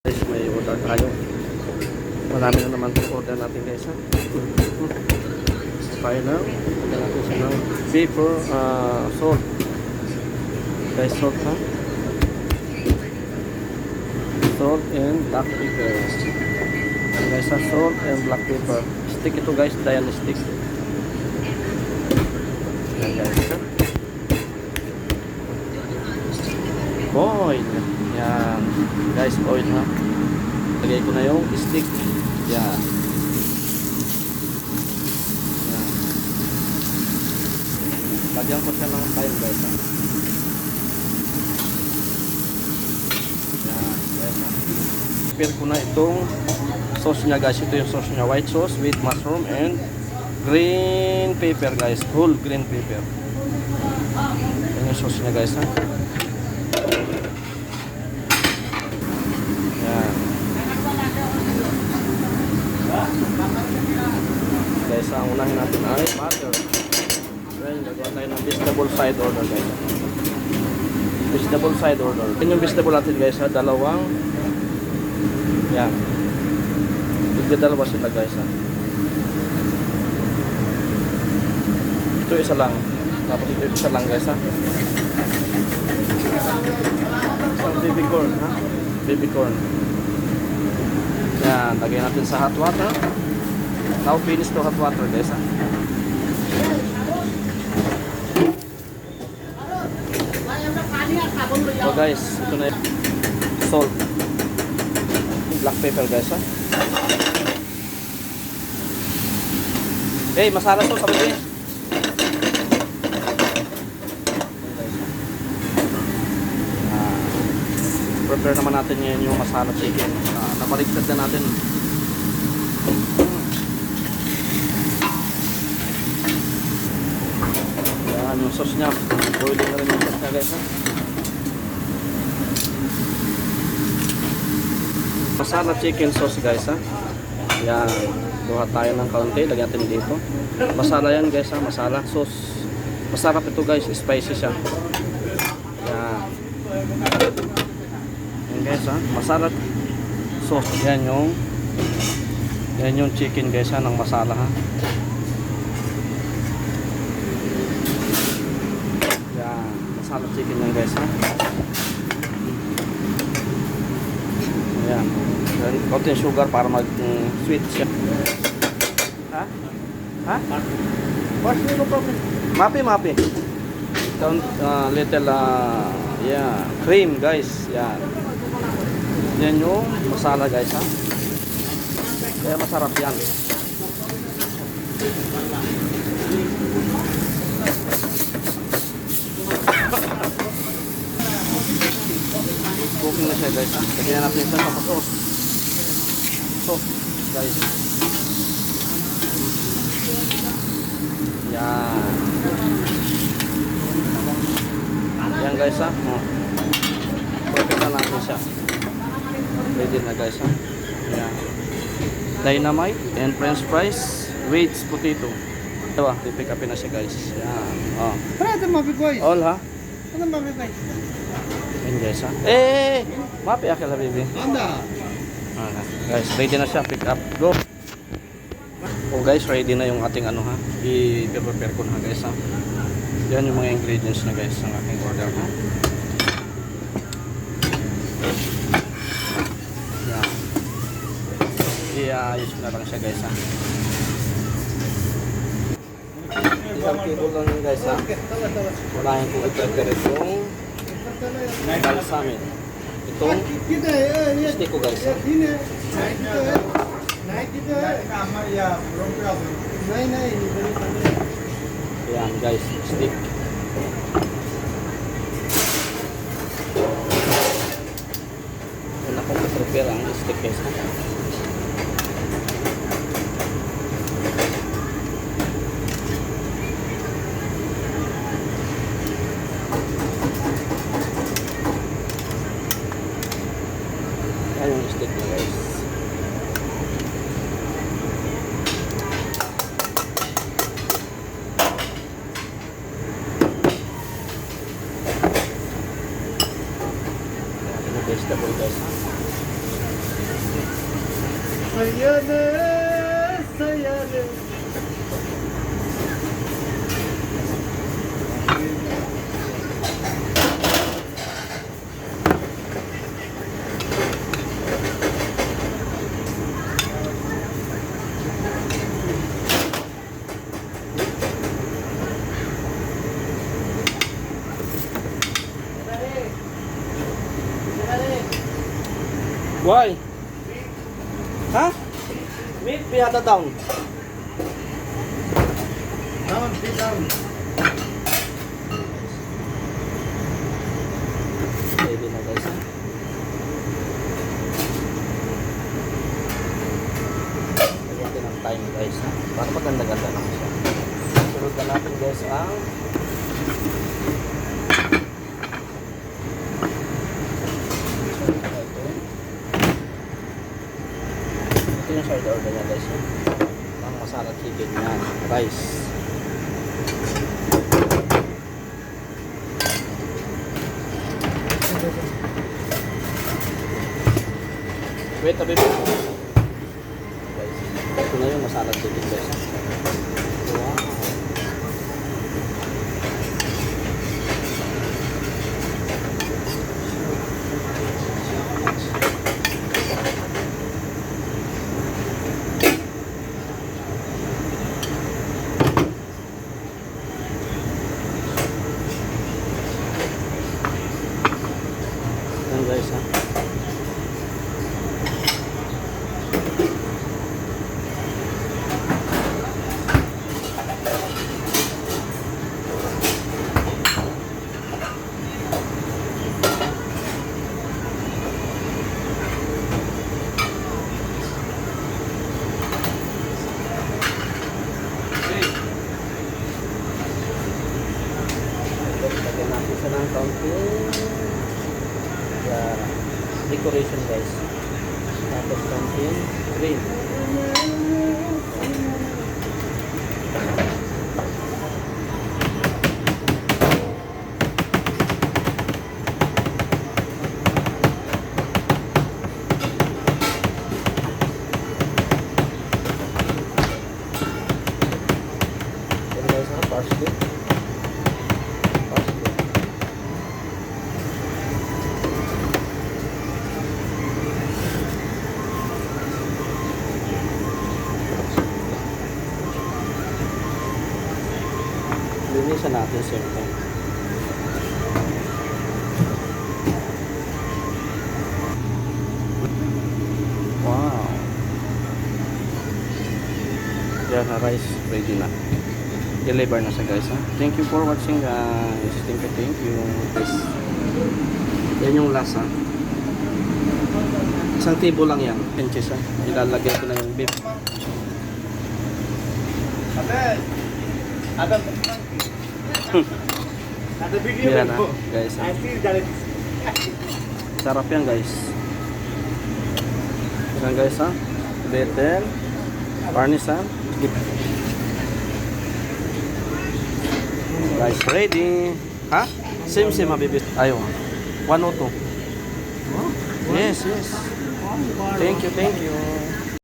Guys, may order tayo. Marami na naman itong order natin guys ha. Tayo na. Order natin siya ng paper salt. Guys, salt ha. Salt and black pepper. Guys ha, salt and black pepper. Stick ito guys, Diane stick. Ayan guys ha. Oil. Yan. Guys, oil ha. Lagay ko na yung stick. Yan. Yan. Lagyan ko siya ng time guys ha. Yan. Guys ha. Prepare ko na itong sauce niya guys. Ito yung sauce niya. White sauce with mushroom and green pepper guys. Whole green pepper. Yan yung sauce niya guys ha. Guys, ang unahin natin ay butter. Then, gagawa tayo ng vegetable side order guys. Vegetable side order. Yan yung vegetable natin guys ha. Dalawang. Yan. Dalawa sila guys ha. Ito isa lang. Tapos ito isa lang guys ha. Isang baby corn ha. Baby corn. Yan. Lagyan natin sa hot water. Now finish to hot water guys ha. So guys, ito na yung salt, black pepper guys ha. Hey, masala to sabi ko. Prepare naman natin yan yung masala chicken. Nabaligtad na natin. Yung sauce niya, boiling na rin yung sauce niya guys ha. Masala chicken sauce guys ha. Yan, buhat tayo ng kaunti, lagyan natin dito. Masala yan guys ha, masala sauce. Masarap ito guys, spicy siya. Yan. Yan guys ha, masala sauce. Yan yung chicken guys ha, ng masala ha. Masala chicken yan guys ha. Ayan. Konting sugar para mag sweet siya. Ha? Ha? Mapi. Little yeah, cream guys. Yan. Yan yung masala guys ha. Kaya masarap yan. Cooking na siya guys ha. Lagyan natin siya sa sauce. Sauce guys. Yan. Yan guys ha. Perfect na natin siya. Ready na guys ha. Yan. Dynamite and french fries with potato. Ito pipick upin na siya guys. Yan. Oh. Prata mabigoy. All ha. Ano mabigoy? Yan guys ha. Mapi akala baby. Anda. Guys, ready na siya. Pick up. Go. Oh guys, ready na yung ating ano ha. I-prepare ko na guys ha. Yan yung mga ingredients na guys ng aking order ha. Yan. I-ayos ko na lang siya guys ha. Isang kilo lang yun guys ha. Unahin ko i-prepare itong balsamic. Itong stick ko guys ha. Ayan guys, stick. Yan ako prepare ang stick guys ha. Ayan yung stick na guys. vegetable guys. Saya na, saya na. Why? Ha? Meet piyata down. Down, sit down. Ready na guys ha? Lagyan din ang time guys ha? Para maganda-ganda lang siya. Sunod na natin guys ang ito yung side order niya guys ha? Ang masarap chicken niya. Rice. Wait a bit. Guys, ito na yung masarap chicken guys. Wow. Yan guys ha. Lagyan natin siya ng kaunting decoration guys. Tapos kaunting cream. Yan guys ha, parsley. Linisan natin siyempre. Wow. Yan na rice ready na. Deliver na siya guys ha. Thank you for watching guys. Thank you. Guys. Yan yung lasa. Isang tibo lang yan. Pinches ha. Ilalagay ko na yung beef. Abel! Abel! Ada video Yan kan, ha Bu? guys ha. Asli dari Sarap yan guys. Yan guys ha. Betel. Parmesan. Guys ready. Ha? Same mabibit. Ayaw. 102. Yes. Thank you.